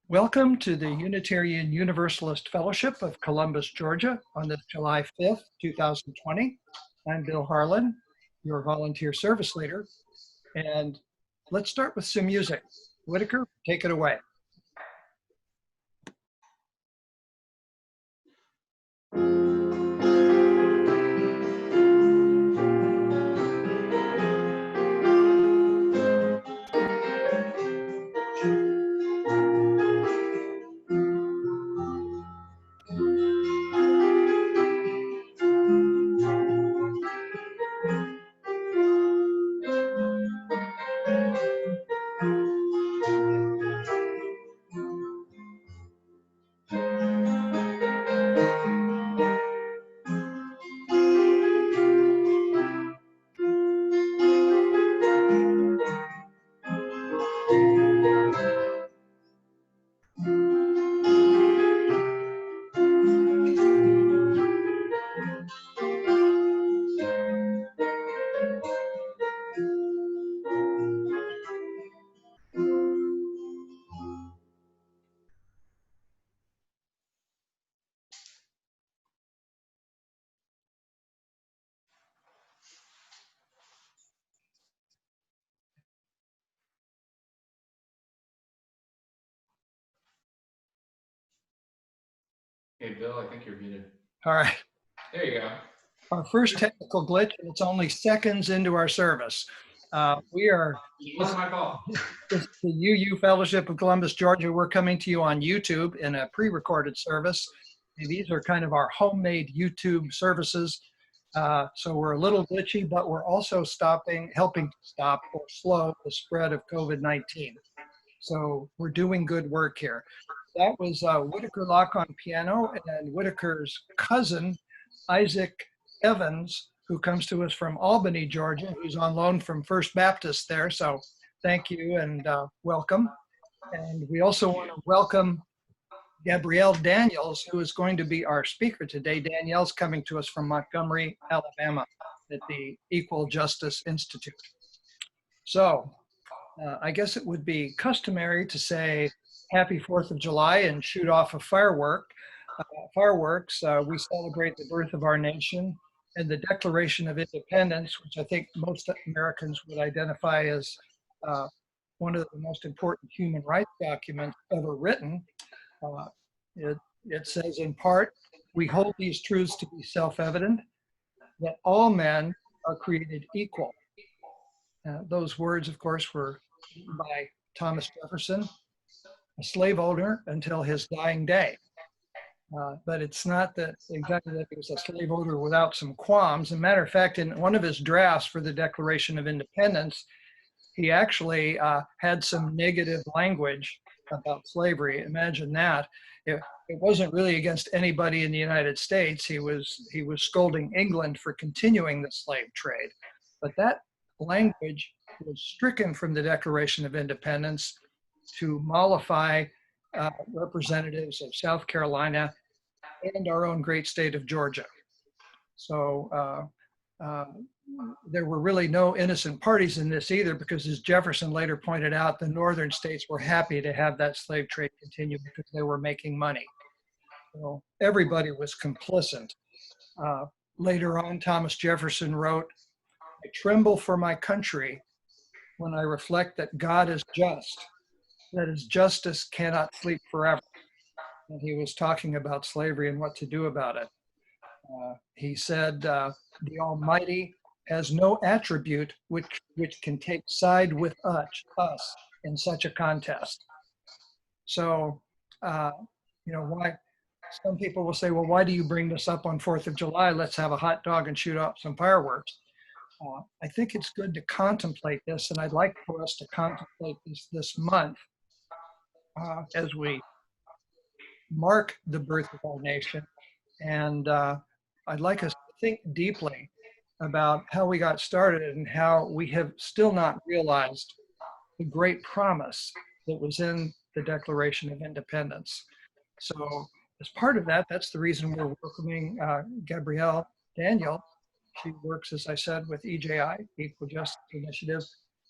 Welcome to the Unitarian Universalist Fellowship of Columbus, Georgia on this July 5th, 2020. I'm Bill Harlan, your volunteer service leader, and let's start with some music. Whitaker, take it away. Hey, Bill, I think you're muted. All right. There you go. Our first technical glitch, and it's only seconds into our service. We are It wasn't my fault. This is the UU Fellowship of Columbus, Georgia. We're coming to you on YouTube in a pre-recorded service. And these are kind of our homemade YouTube services. So we're a little glitchy, but we're also helping to stop or slow the spread of COVID-19. So we're doing good work here. That was Whitaker Locke on piano and Whitaker's cousin, Isaac Evans, who comes to us from Albany, Georgia, who's on loan from First Baptist there. So thank you and welcome. And we also want to welcome Gabrielle Daniels, who is going to be our speaker today. Danielle's coming to us from Montgomery, Alabama, at the Equal Justice Institute. So I guess it would be customary to say Happy 4th of July and shoot off a fireworks. We celebrate the birth of our nation and the Declaration of Independence, which I think most Americans would identify as one of the most important human rights documents ever written. It says in part, we hold these truths to be self-evident, that all men are created equal. Those words, of course, were written by Thomas Jefferson, a slave owner until his dying day. But it's not that exactly that he was a slave owner without some qualms. As a matter of fact, in one of his drafts for the Declaration of Independence, he actually had some negative language about slavery. Imagine that. It wasn't really against anybody in the United States. He was scolding England for continuing the slave trade. But that language was stricken from the Declaration of Independence to mollify representatives of South Carolina and our own great state of Georgia. So there were really no innocent parties in this either, because as Jefferson later pointed out, the northern states were happy to have that slave trade continue because they were making money. So everybody was complicit. Later on, Thomas Jefferson wrote, I tremble for my country when I reflect that God is just, that his justice cannot sleep forever. And he was talking about slavery and what to do about it. He said, the Almighty has no attribute which can take side with us in such a contest. So, why? Some people will say, well, why do you bring this up on 4th of July? Let's have a hot dog and shoot off some fireworks. I think it's good to contemplate this, and I'd like for us to contemplate this month as we mark the birth of our nation. And I'd like us to think deeply about how we got started and how we have still not realized the great promise that was in the Declaration of Independence. So as part of that, that's the reason we're welcoming Gabrielle Daniels. She works, as I said, with EJI, Equal Justice Initiative,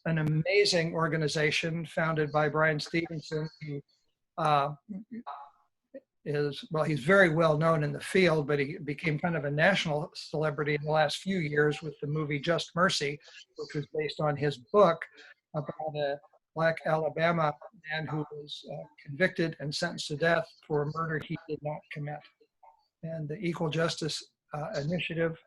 an amazing organization founded by Brian Stevenson, who uh, well, he's very well known in the field, but he became kind of a national celebrity in the last few years with the movie Just Mercy, which was based on his book about a Black Alabama man who was convicted and sentenced to death for a murder he did not commit. And the Equal Justice Initiative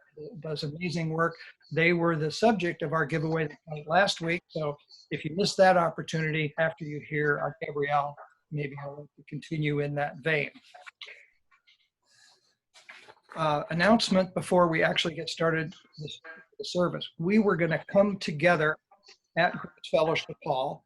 does amazing work. They were the subject of our giveaway last week. So if you missed that opportunity after you hear Gabrielle, maybe I'll let you continue in that vein. Announcement before we actually get started the service. We were going to come together at Grace Fellowship Hall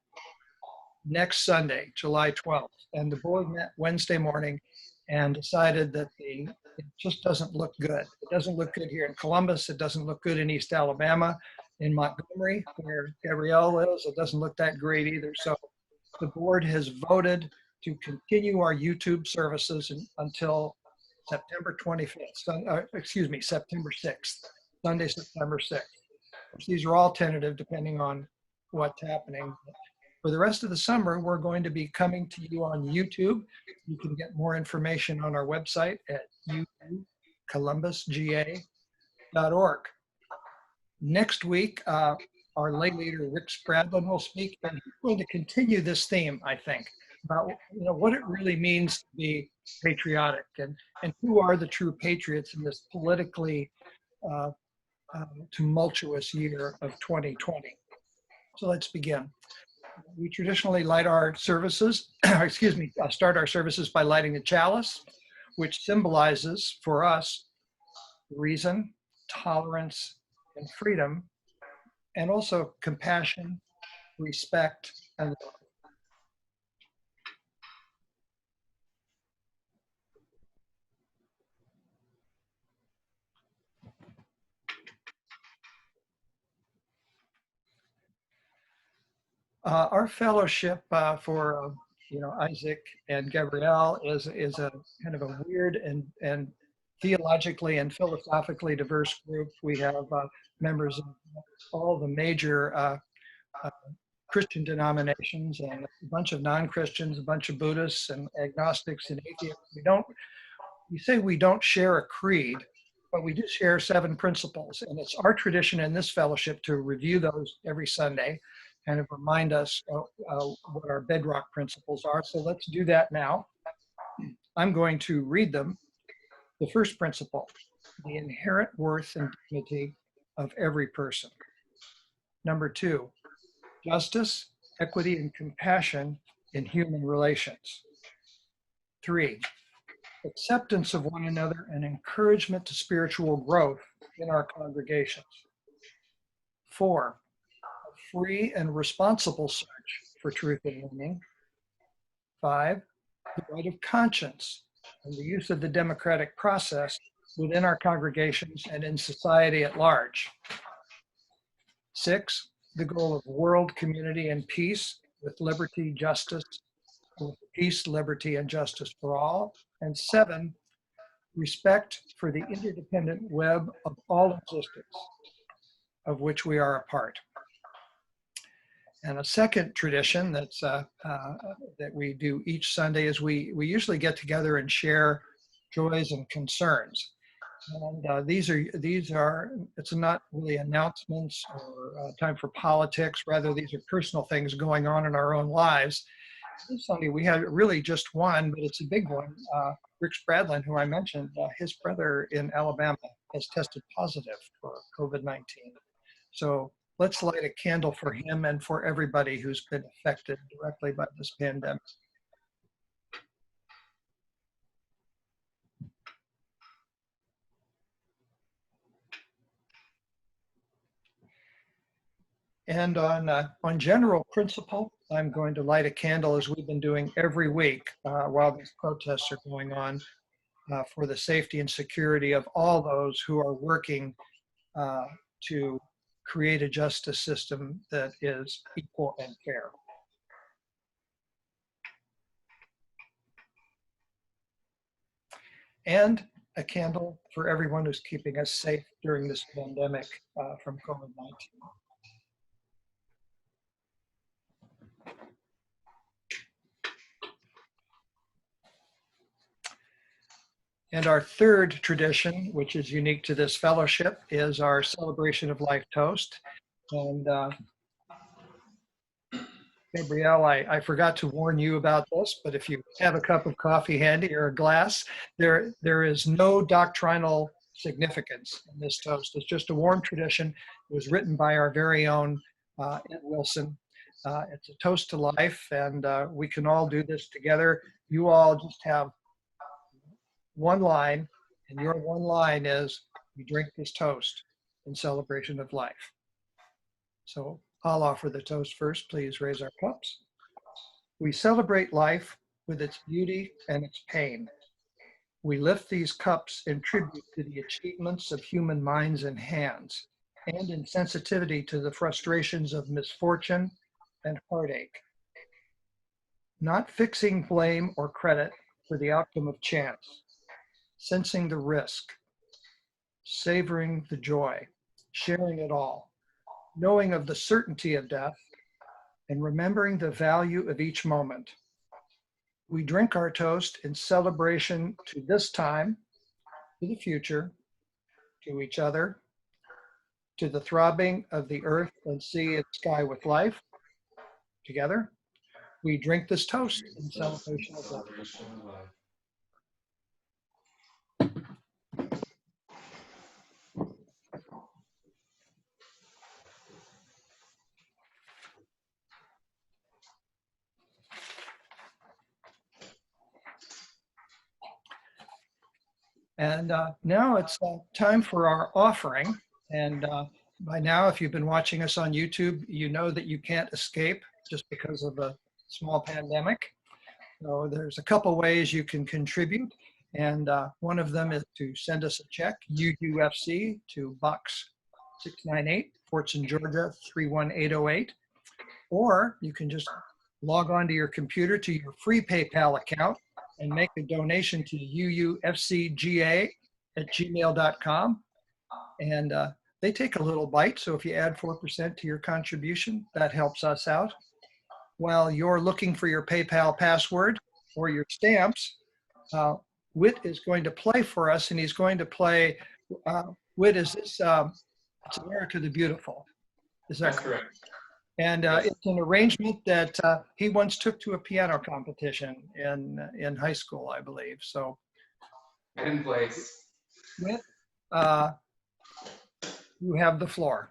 next Sunday, July 12th. And the board met Wednesday morning and decided that it just doesn't look good. It doesn't look good here in Columbus. It doesn't look good in East Alabama. In Montgomery, where Gabrielle lives, it doesn't look that great either. So the board has voted to continue our YouTube services until September 25th, September 6th, Sunday, September 6th. These are all tentative depending on what's happening. For the rest of the summer, we're going to be coming to you on YouTube. You can get more information on our website at columbusga.org. Next week, our lay leader, Rick Spradlin, will speak, and he's going to continue this theme, I think, about what it really means to be patriotic and who are the true patriots in this politically tumultuous year of 2020. So let's begin. We traditionally light our services, start our services by lighting the chalice, which symbolizes for us reason, tolerance, and freedom, and also compassion, respect, and love. Our fellowship for Isaac and Gabrielle is a kind of a weird and theologically and philosophically diverse group. We have members of all the major Christian denominations and a bunch of non-Christians, a bunch of Buddhists and agnostics and atheists. We say we don't share a creed, but we do share 7 principles. And it's our tradition in this fellowship to review those every Sunday, kind of remind us what our bedrock principles are. So let's do that now. I'm going to read them. The first principle, the inherent worth and dignity of every person. Number 2, justice, equity, and compassion in human relations. 3, acceptance of one another and encouragement to spiritual growth in our congregations. 4, a free and responsible search for truth and meaning. 5, the right of conscience and the use of the democratic process within our congregations and in society at large. 6, the goal of world community and peace with liberty, justice, with peace, liberty, and justice for all. And 7, respect for the interdependent web of all existence, of which we are a part. And a second tradition that we do each Sunday is we usually get together and share joys and concerns. And these are it's not really announcements or time for politics. Rather, these are personal things going on in our own lives. This Sunday we had really just one, but it's a big one. Rick Spradlin, who I mentioned, his brother in Alabama has tested positive for COVID-19. So let's light a candle for him and for everybody who's been affected directly by this pandemic. And on general principle, I'm going to light a candle, as we've been doing every week while these protests are going on, for the safety and security of all those who are working to create a justice system that is equal and fair. And a candle for everyone who's keeping us safe during this pandemic from COVID-19. And our third tradition, which is unique to this fellowship, is our celebration of life toast. And Gabrielle, I forgot to warn you about this, but if you have a cup of coffee handy or a glass, there is no doctrinal significance in this toast. It's just a warm tradition. It was written by our very own Ed Wilson. It's a toast to life, and we can all do this together. You all just have one line, and your one line is, we drink this toast in celebration of life. So I'll offer the toast first. Please raise our cups. We celebrate life with its beauty and its pain. We lift these cups in tribute to the achievements of human minds and hands, and in sensitivity to the frustrations of misfortune and heartache. Not fixing blame or credit for the outcome of chance, sensing the risk, savoring the joy, sharing it all, knowing of the certainty of death, and remembering the value of each moment. We drink our toast in celebration to this time, to the future, to each other, to the throbbing of the earth and sea and sky with life. Together, we drink this toast in celebration of life. Celebration of life. And now it's time for our offering. And by now, if you've been watching us on YouTube, you know that you can't escape just because of a small pandemic. So there's a couple ways you can contribute. And one of them is to send us a check, UUFC, to Box 698, Fortson, Georgia 31808. Or you can just log on to your computer to your free PayPal account and make a donation to uufcga@gmail.com. And they take a little bite. So if you add 4% to your contribution, that helps us out. While you're looking for your PayPal password or your stamps, Whit is going to play for us, and he's going to play, Whit, is this, it's America the Beautiful. Is that That's correct? correct. And Yes. it's an arrangement that he once took to a piano competition in high school, I believe. So, I didn't place. Whit, you have the floor.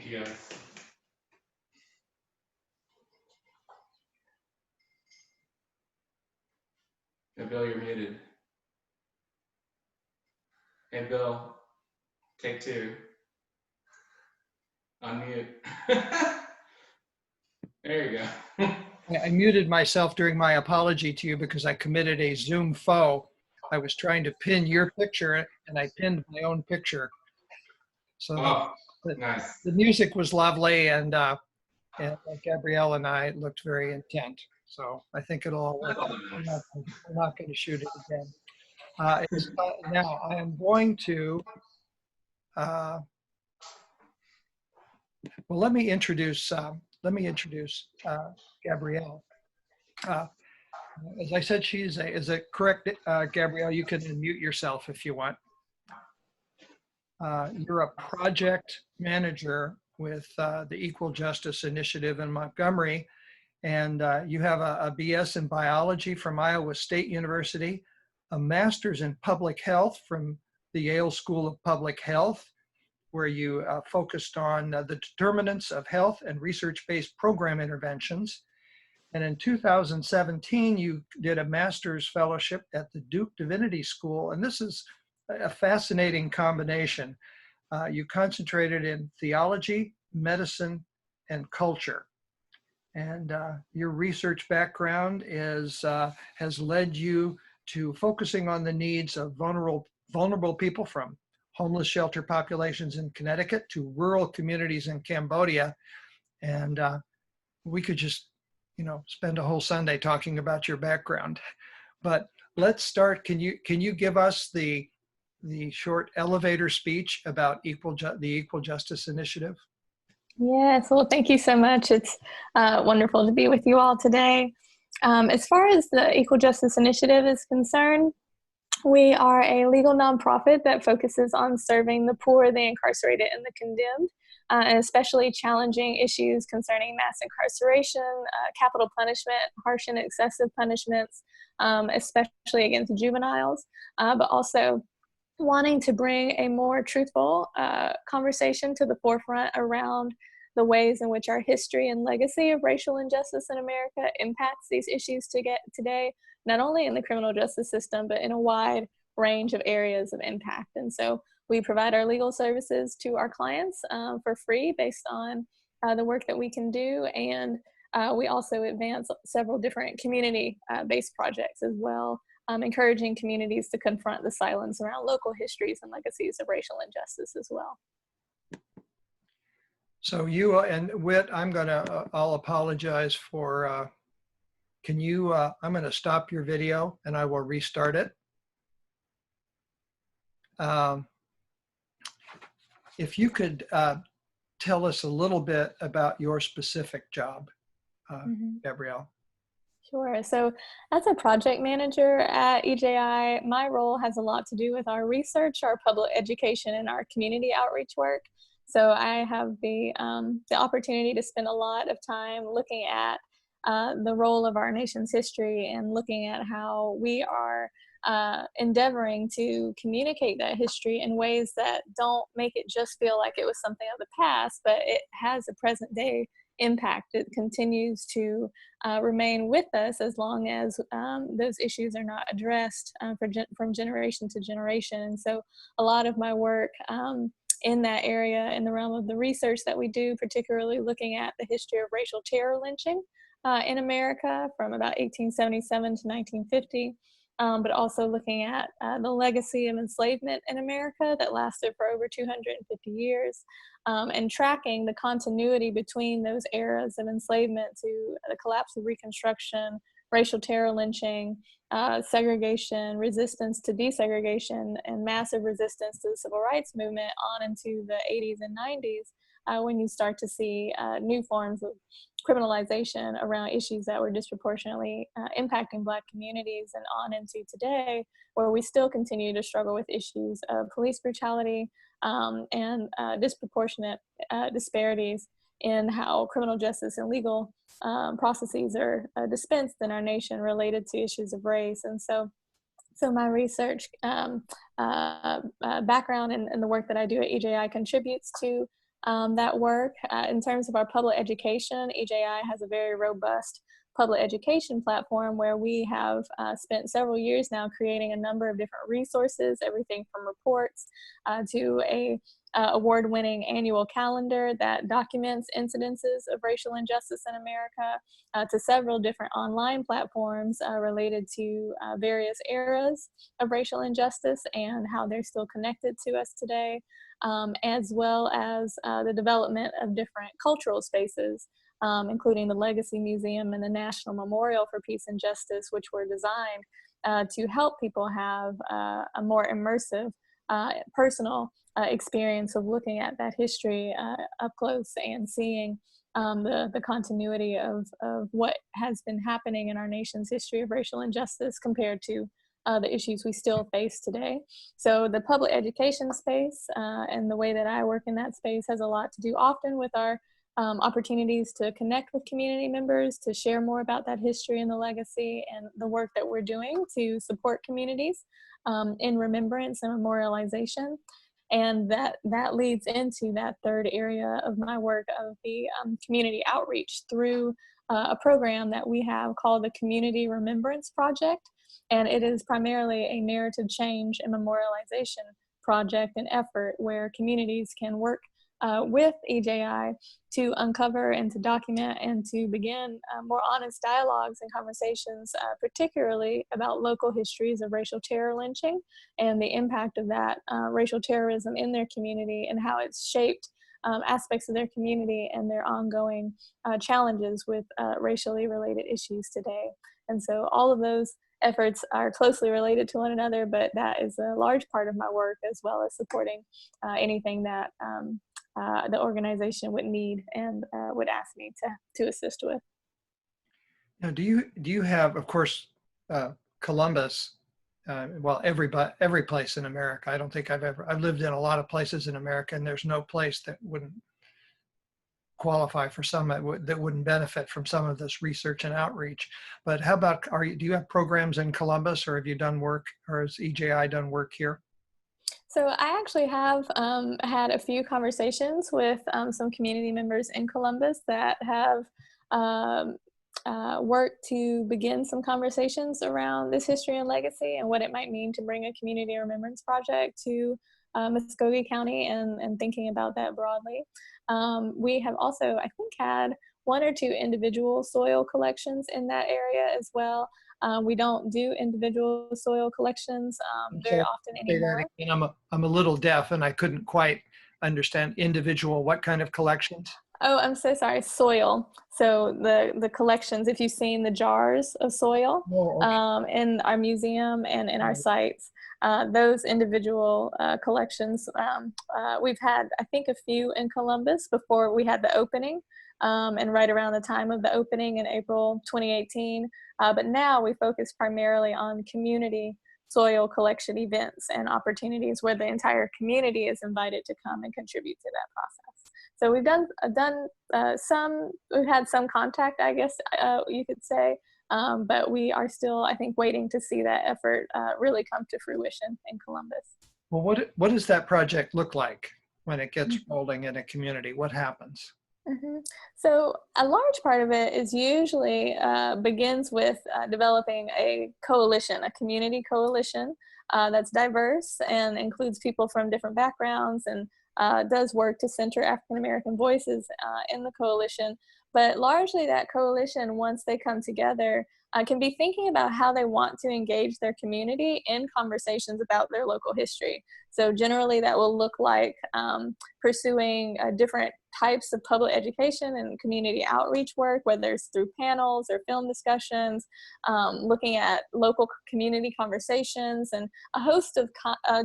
you guys. Hey, Bill, you're muted. Hey, Bill, take two. Unmute. There you go. I muted myself during my apology to you because I committed a Zoom faux. I was trying to pin your picture and I pinned my own picture. So Oh, the, nice. the music was lovely and Gabrielle and I looked very intent. So I think it'll all work That's out. all that We're not going to shoot it again. Now I am going to, well, let me introduce Gabrielle. As I said, is it correct, Gabrielle? You can unmute yourself if you want. You're a project manager with the Equal Justice Initiative in Montgomery, and you have a BS in biology from Iowa State University, a master's in public health from the Yale School of Public Health, where you focused on the determinants of health and research-based program interventions. And in 2017, you did a master's fellowship at the Duke Divinity School. And this is a fascinating combination. You concentrated in theology, medicine, and culture. And your research background has led you to focusing on the needs of vulnerable people, from homeless shelter populations in Connecticut to rural communities in Cambodia. And we could just, spend a whole Sunday talking about your background. But let's start. Can you give us the short elevator speech about the Equal Justice Initiative? Yes, well, thank you so much. It's wonderful to be with you all today. As far as the Equal Justice Initiative is concerned, we are a legal nonprofit that focuses on serving the poor, the incarcerated, and the condemned, and especially challenging issues concerning mass incarceration, capital punishment, harsh and excessive punishments, especially against juveniles, but also wanting to bring a more truthful conversation to the forefront around the ways in which our history and legacy of racial injustice in America impacts these issues today, not only in the criminal justice system, but in a wide range of areas of impact. And so we provide our legal services to our clients for free based on the work that we can do. And we also advance several different community-based projects as well, encouraging communities to confront the silence around local histories and legacies of racial injustice as well. So you and Whit, I'll apologize for, I'm going to stop your video and I will restart it. If you could tell us a little bit about your specific job, Gabrielle. Sure. So as a project manager at EJI, my role has a lot to do with our research, our public education, and our community outreach work. So I have the opportunity to spend a lot of time looking at the role of our nation's history and looking at how we are endeavoring to communicate that history in ways that don't make it just feel like it was something of the past, but it has a present day impact. It continues to remain with us as long as those issues are not addressed from generation to generation. And so a lot of my work in that area, in the realm of the research that we do, particularly looking at the history of racial terror lynching in America from about 1877 to 1950, but also looking at the legacy of enslavement in America that lasted for over 250 years, and tracking the continuity between those eras of enslavement to the collapse of Reconstruction, racial terror lynching, segregation, resistance to desegregation, and massive resistance to the civil rights movement on into the 80s and 90s, when you start to see new forms of criminalization around issues that were disproportionately impacting Black communities, and on into today, where we still continue to struggle with issues of police brutality and disproportionate disparities in how criminal justice and legal processes are dispensed in our nation related to issues of race. And so my research background and the work that I do at EJI contributes to that work. In terms of our public education, EJI has a very robust public education platform where we have spent several years now creating a number of different resources, everything from reports to a award-winning annual calendar that documents incidences of racial injustice in America, to several different online platforms related to various eras of racial injustice and how they're still connected to us today, as well as the development of different cultural spaces, including the Legacy Museum and the National Memorial for Peace and Justice, which were designed to help people have a more immersive, personal experience of looking at that history up close and seeing the continuity of what has been happening in our nation's history of racial injustice compared to the issues we still face today. So the public education space and the way that I work in that space has a lot to do often with our opportunities to connect with community members, to share more about that history and the legacy and the work that we're doing to support communities in remembrance and memorialization. And that leads into that third area of my work of the community outreach through a program that we have called the Community Remembrance Project. And it is primarily a narrative change and memorialization project and effort where communities can work with EJI to uncover and to document and to begin more honest dialogues and conversations, particularly about local histories of racial terror lynching and the impact of that racial terrorism in their community and how it's shaped aspects of their community and their ongoing challenges with racially related issues today. And so all of those efforts are closely related to one another, but that is a large part of my work, as well as supporting anything that the organization would need and would ask me to assist with. Now, do you have, of course, Columbus? Well, every place in America. I don't think I've lived in a lot of places in America, and there's no place that wouldn't qualify for some that wouldn't benefit from some of this research and outreach. But how about, do you have programs in Columbus, or have you done work, or has EJI done work here? So I actually have had a few conversations with some community members in Columbus that have worked to begin some conversations around this history and legacy and what it might mean to bring a community remembrance project to Muskogee County and thinking about that broadly. We have also, I think, had one or two individual soil collections in that area as well. We don't do individual soil collections very often anymore. I'm a little deaf and I couldn't quite understand individual, what kind of collections? Oh, I'm so sorry, soil. So the collections, if you've seen the jars of soil in our museum and in our sites, those individual collections, we've had, I think, a few in Columbus before we had the opening. And right around the time of the opening in April 2018. But now we focus primarily on community soil collection events and opportunities where the entire community is invited to come and contribute to that process. So we've done we've had some contact, I guess you could say, but we are still, I think, waiting to see that effort really come to fruition in Columbus. Well, what does that project look like when it gets rolling in a community? What happens? Mm-hmm. So a large part of it is usually begins with developing a coalition, a community coalition that's diverse and includes people from different backgrounds and does work to center African American voices in the coalition. But largely that coalition, once they come together, can be thinking about how they want to engage their community in conversations about their local history. So generally that will look like pursuing different types of public education and community outreach work, whether it's through panels or film discussions, looking at local community conversations, and a host of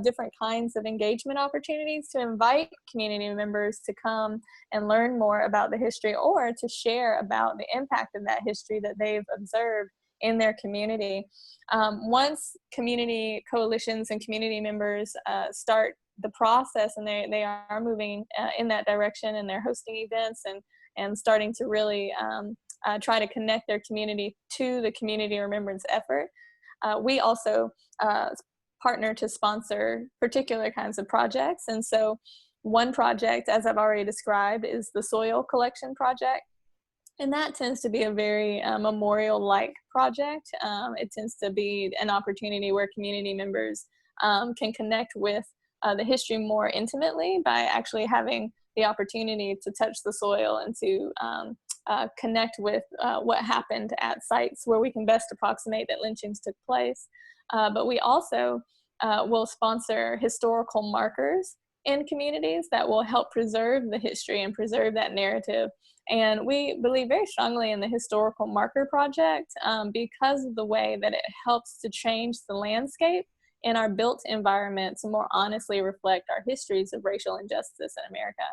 different kinds of engagement opportunities to invite community members to come and learn more about the history or to share about the impact of that history that they've observed in their community. Once community coalitions and community members start the process and they are moving in that direction and they're hosting events and starting to really try to connect their community to the community remembrance effort, we also partner to sponsor particular kinds of projects. And so One project, as I've already described, is the soil collection project. And that tends to be a very memorial-like project. It tends to be an opportunity where community members can connect with the history more intimately by actually having the opportunity to touch the soil and to connect with what happened at sites where we can best approximate that lynchings took place. But we also will sponsor historical markers in communities that will help preserve the history and preserve that narrative. And we believe very strongly in the historical marker project because of the way that it helps to change the landscape in our built environment to more honestly reflect our histories of racial injustice in America.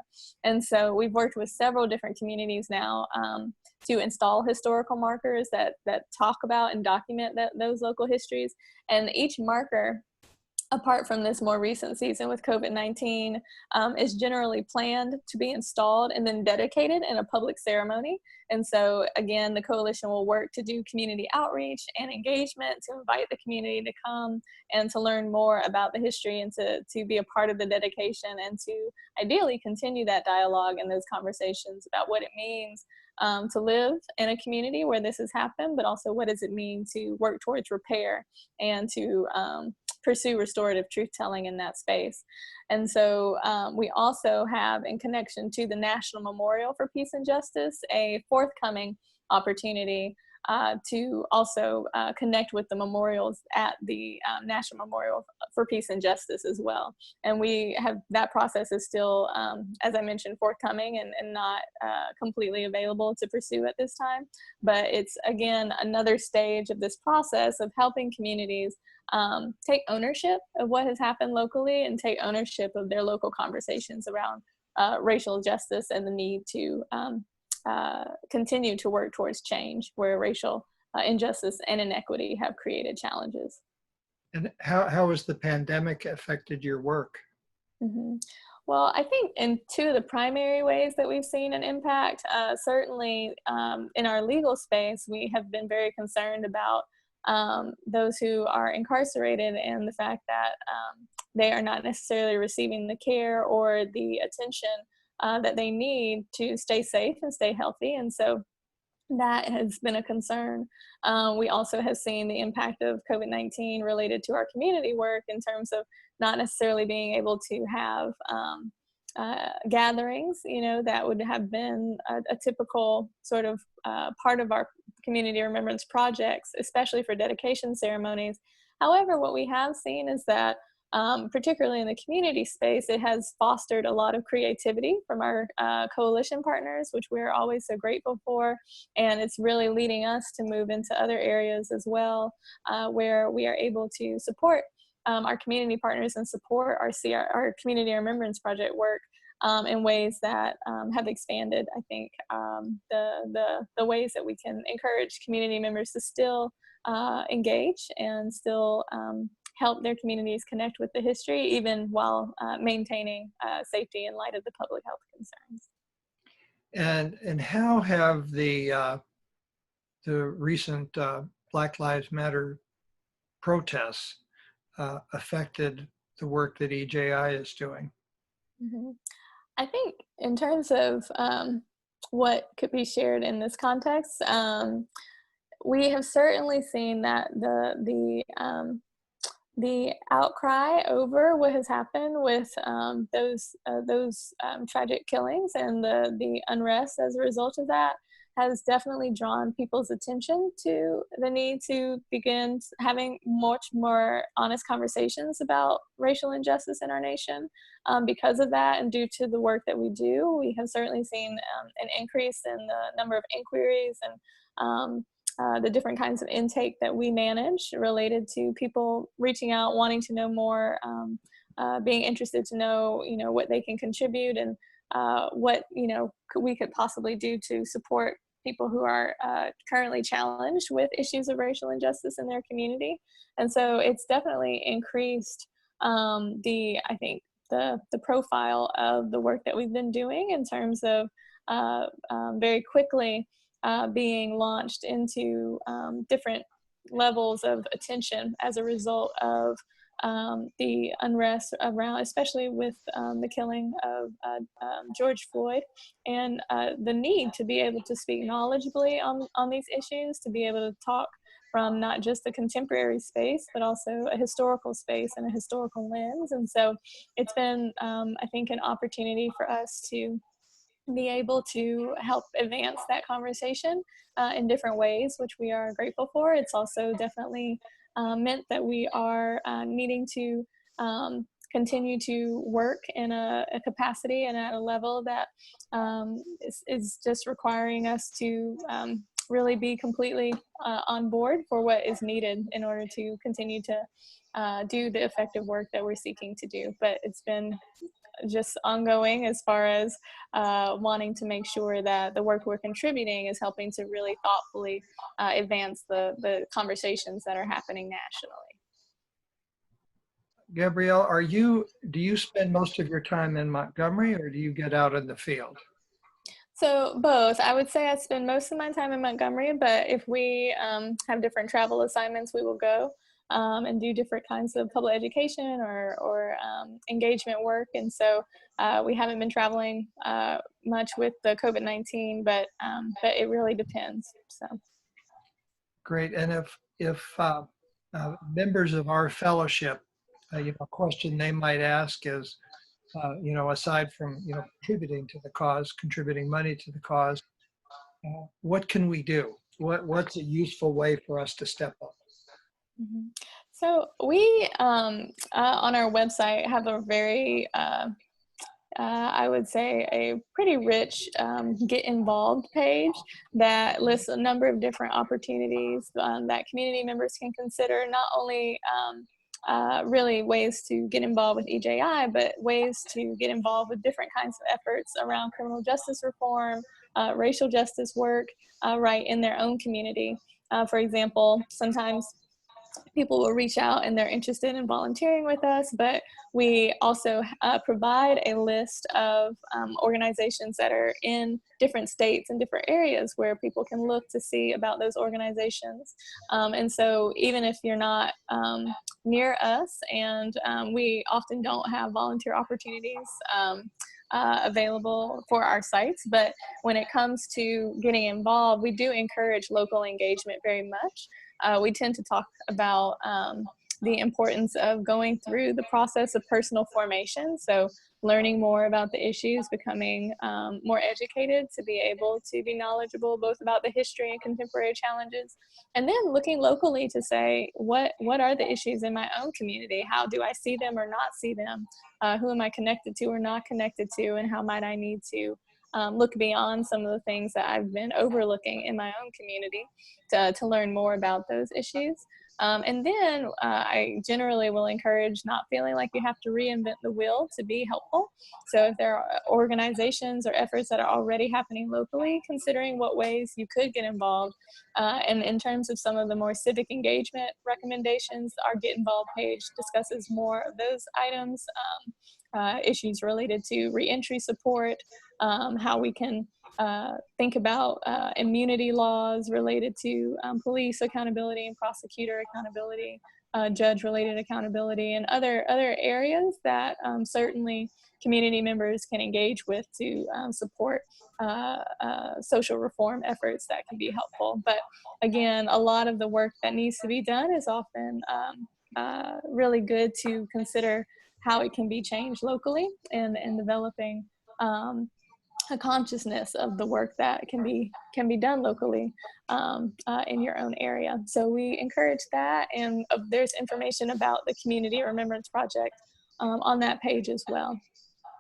And so we've worked with several different communities now to install historical markers that talk about and document those local histories. And each marker, apart from this more recent season with COVID-19, is generally planned to be installed and then dedicated in a public ceremony. And so again, the coalition will work to do community outreach and engagement to invite the community to come and to learn more about the history and to be a part of the dedication and to ideally continue that dialogue and those conversations about what it means to live in a community where this has happened, but also what does it mean to work towards repair and to pursue restorative truth-telling in that space. And so we also have, in connection to the National Memorial for Peace and Justice, a forthcoming opportunity to also connect with the memorials at the National Memorial for Peace and Justice as well. And we have, that process is still, as I mentioned, forthcoming and not completely available to pursue at this time. But it's, again, another stage of this process of helping communities take ownership of what has happened locally and take ownership of their local conversations around racial justice and the need to continue to work towards change where racial injustice and inequity have created challenges. And how has the pandemic affected your work? Mm-hmm. Well, I think in two of the primary ways that we've seen an impact, certainly in our legal space, we have been very concerned about those who are incarcerated and the fact that they are not necessarily receiving the care or the attention that they need to stay safe and stay healthy. And so that has been a concern. We also have seen the impact of COVID-19 related to our community work in terms of not necessarily being able to have gatherings, you know, that would have been a typical sort of part of our community remembrance projects, especially for dedication ceremonies. However, what we have seen is that particularly in the community space, it has fostered a lot of creativity from our coalition partners, which we're always so grateful for. And it's really leading us to move into other areas as well, where we are able to support our community partners and support our community remembrance project work in ways that have expanded, I think, the ways that we can encourage community members to still engage and still help their communities connect with the history, even while maintaining safety in light of the public health concerns. And how have the recent Black Lives Matter protests affected the work that EJI is doing? Mm-hmm. I think in terms of what could be shared in this context, we have certainly seen that the outcry over what has happened with those tragic killings and the unrest as a result of that has definitely drawn people's attention to the need to begin having much more honest conversations about racial injustice in our nation. Because of that, and due to the work that we do, we have certainly seen an increase in the number of inquiries and the different kinds of intake that we manage related to people reaching out, wanting to know more, being interested to know, you know, what they can contribute and what, you know, we could possibly do to support people who are currently challenged with issues of racial injustice in their community. And so it's definitely increased I think the profile of the work that we've been doing in terms of very quickly being launched into different levels of attention as a result of the unrest around, especially with the killing of George Floyd, and the need to be able to speak knowledgeably on these issues, to be able to talk from not just a contemporary space, but also a historical space and a historical lens. And so it's been, I think, an opportunity for us to be able to help advance that conversation in different ways, which we are grateful for. It's also definitely meant that we are needing to continue to work in a capacity and at a level that is just requiring us to really be completely on board for what is needed in order to continue to do the effective work that we're seeking to do. But it's been just ongoing as far as wanting to make sure that the work we're contributing is helping to really thoughtfully advance the conversations that are happening nationally. Gabrielle, do you spend most of your time in Montgomery, or do you get out in the field? So both. I would say I spend most of my time in Montgomery, but if we have different travel assignments, we will go and do different kinds of public education or engagement work. And so we haven't been traveling much with the COVID-19, but it really depends. So. Great. And if members of our fellowship, a question they might ask is, aside from, contributing to the cause, contributing money to the cause, what can we do? What's a useful way for us to step up? Mm-hmm. So we, on our website, have a very, I would say, a pretty rich get involved page that lists a number of different opportunities that community members can consider, not only really ways to get involved with EJI, but ways to get involved with different kinds of efforts around criminal justice reform, racial justice work, right in their own community. For example, sometimes people will reach out and they're interested in volunteering with us, but we also provide a list of organizations that are in different states and different areas where people can look to see about those organizations. And so even if you're not near us, and we often don't have volunteer opportunities available for our sites, but when it comes to getting involved, we do encourage local engagement very much. We tend to talk about the importance of going through the process of personal formation. So learning more about the issues, becoming more educated to be able to be knowledgeable both about the history and contemporary challenges, and then looking locally to say, what are the issues in my own community? How do I see them or not see them? Who am I connected to or not connected to? And how might I need to look beyond some of the things that I've been overlooking in my own community to learn more about those issues. And then I generally will encourage not feeling like you have to reinvent the wheel to be helpful. So if there are organizations or efforts that are already happening locally, considering what ways you could get involved. And in terms of some of the more civic engagement recommendations, our Get Involved page discusses more of those items, issues related to reentry support, how we can think about immunity laws related to police accountability and prosecutor accountability, judge-related accountability, and other areas that certainly community members can engage with to support social reform efforts that can be helpful. But again, a lot of the work that needs to be done is often really good to consider how it can be changed locally, and developing a consciousness of the work that can be done locally in your own area. So we encourage that, and there's information about the Community Remembrance Project on that page as well.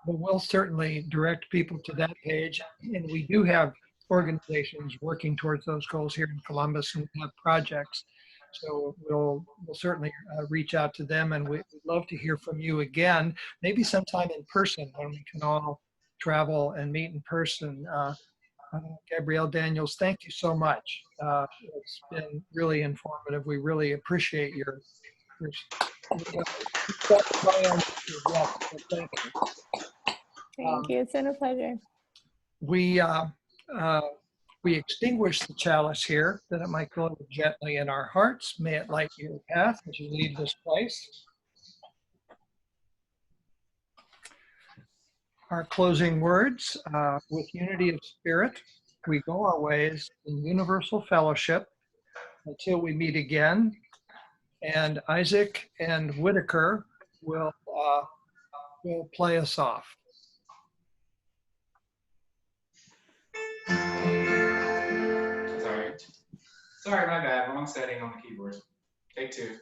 Well, we'll certainly direct people to that page, and we do have organizations working towards those goals here in Columbus, and we have projects. So we'll certainly reach out to them, and we'd love to hear from you again, maybe sometime in person when we can all travel and meet in person. Gabrielle Daniels, thank you so much. It's been really informative. We really appreciate your thank you. Thank you. It's been a pleasure. We extinguish the chalice here, that it might go gently in our hearts. May it light your path as you leave this place. Our closing words, with unity of spirit, we go our ways in universal fellowship until we meet again. And Isaac and Whitaker will play us off. Sorry. Sorry, my bad. Wrong setting on the keyboard. Take two.